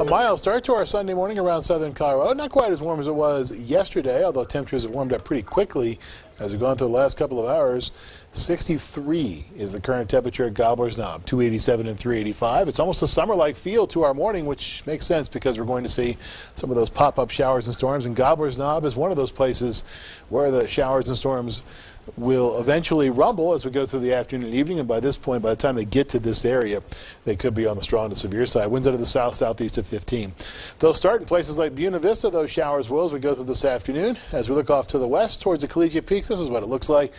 A mild start to our Sunday morning around southern Colorado. Not quite as warm as it was yesterday, although temperatures have warmed up pretty quickly as we've gone through the last couple of hours. 63 is the current temperature at Gobbler's Knob, 287 and 385. It's almost a summer-like feel to our morning, which makes sense because we're going to see some of those pop-up showers and storms. And Gobbler's Knob is one of those places where the showers and storms will eventually rumble as we go through the afternoon and evening, and by this point, by the time they get to this area, they could be on the strong to severe side. Winds out of the south-southeast at 15. They'll start in places like Buena Vista, those showers will, as we go through this afternoon. As we look off to the west towards the Collegiate Peaks, this is what it looks like.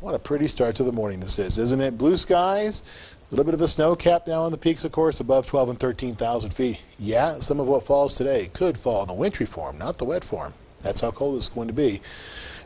What a pretty start to the morning this is, isn't it? Blue skies, a little bit of a snow cap now on the peaks, of course, above 12 and 13,000 feet. Yeah, some of what falls today could fall in the wintry form, not the wet form. That's how cold it's going to be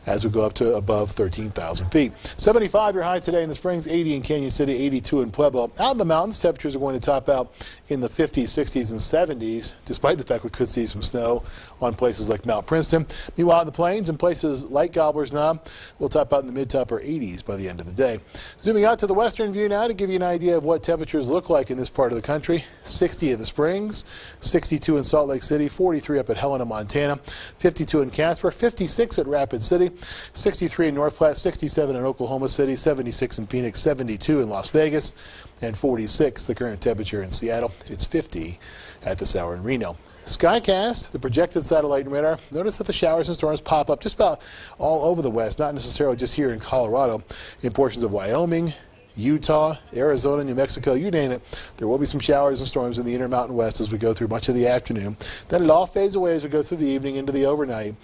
as we go up to above 13,000 feet. 75 your high today in the Springs, 80 in Canyon City, 82 in Pueblo. Out in the mountains, temperatures are going to top out in the 50s, 60s, and 70s, despite the fact we could see some snow on places like Mount Princeton. Meanwhile, in the plains and places like Gobbler's Knob, we'll top out in the mid to upper 80s by the end of the day. Zooming out to the western view now to give you an idea of what temperatures look like in this part of the country. 60 at the Springs, 62 in Salt Lake City, 43 up at Helena, Montana, 52 in Casper, 56 at Rapid City, 63 in North Platte, 67 in Oklahoma City, 76 in Phoenix, 72 in Las Vegas, and 46 the current temperature in Seattle. It's 50 at this hour in Reno. Skycast, the projected satellite and radar. Notice that the showers and storms pop up just about all over the west, not necessarily just here in Colorado, in portions of Wyoming, Utah, Arizona, New Mexico, you name it. There will be some showers and storms in the Intermountain West as we go through much of the afternoon. Then it all fades away as we go through the evening into the overnight,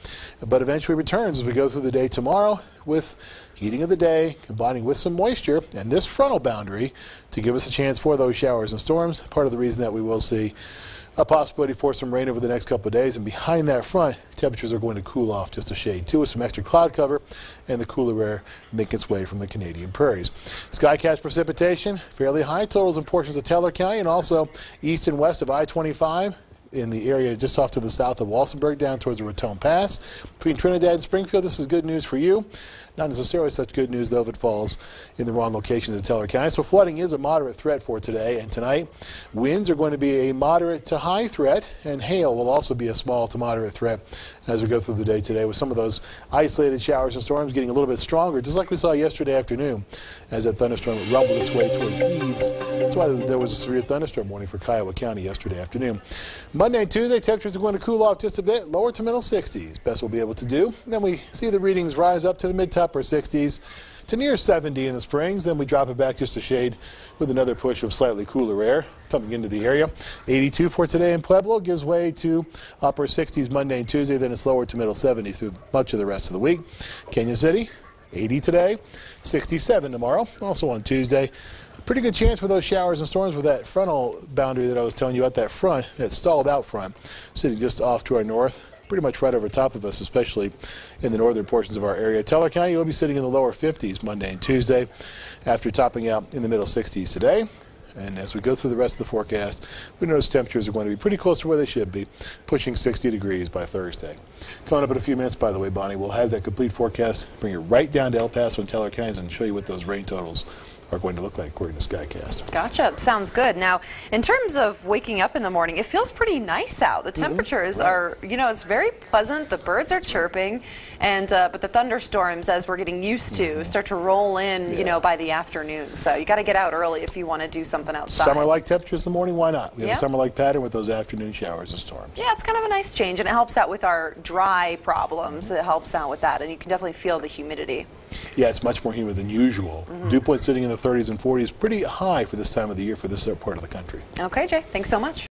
but eventually returns as we go through the day tomorrow with heating of the day combining with some moisture and this frontal boundary to give us a chance for those showers and storms. Part of the reason that we will see a possibility for some rain over the next couple of days, and behind that front, temperatures are going to cool off just a shade too, with some extra cloud cover and the cooler air making its way from the Canadian prairies. Skycast precipitation, fairly high totals in portions of Teller County and also east and west of I-25 in the area just off to the south of Walsenburg down towards the Raton Pass. Between Trinidad and Springfield, this is good news for you. Not necessarily such good news, though, if it falls in the wrong locations in Teller County. So flooding is a moderate threat for today and tonight. Winds are going to be a moderate to high threat, and hail will also be a small to moderate threat as we go through the day today, with some of those isolated showers and storms getting a little bit stronger, just like we saw yesterday afternoon as that thunderstorm rumbled its way towards Eads. That's why there was a severe thunderstorm warning for Kiowa County yesterday afternoon. Monday and Tuesday, temperatures are going to cool off just a bit, lower to middle 60s. Best we'll be able to do. And then we see the readings rise up to the mid to upper 60s to near 70 in the Springs. Then we drop it back just a shade with another push of slightly cooler air coming into the area. 82 for today in Pueblo gives way to upper 60s Monday and Tuesday. Then it's lower to middle 70s through much of the rest of the week. Canyon City, 80 today, 67 tomorrow, also on Tuesday. Pretty good chance for those showers and storms with that frontal boundary that I was telling you about, that front, that stalled out front, sitting just off to our north, pretty much right over top of us, especially in the northern portions of our area. Teller County will be sitting in the lower 50s Monday and Tuesday after topping out in the middle 60s today. And as we go through the rest of the forecast, we notice temperatures are going to be pretty close to where they should be, pushing 60 degrees by Thursday. Coming up in a few minutes, by the way, Bonnie, we'll have that complete forecast, bring you right down to El Paso and Teller Counties and show you what those rain totals are going to look like according to Skycast. Gotcha. Sounds good. Now, in terms of waking up in the morning, it feels pretty nice out. The temperatures are, you know, it's very pleasant. The birds are chirping, and but the thunderstorms, as we're getting used to, start to roll in, you know, by the afternoon. So you got to get out early if you want to do something outside. Summer-like temperatures in the morning, why not? We have a summer-like pattern with those afternoon showers and storms. Yeah, it's kind of a nice change, and it helps out with our dry problems. It helps out with that, and you can definitely feel the humidity. Yeah, it's much more humid than usual. Dew point sitting in the 30s and 40s, pretty high for this time of the year for this part of the country. Okay, Jay, thanks so much.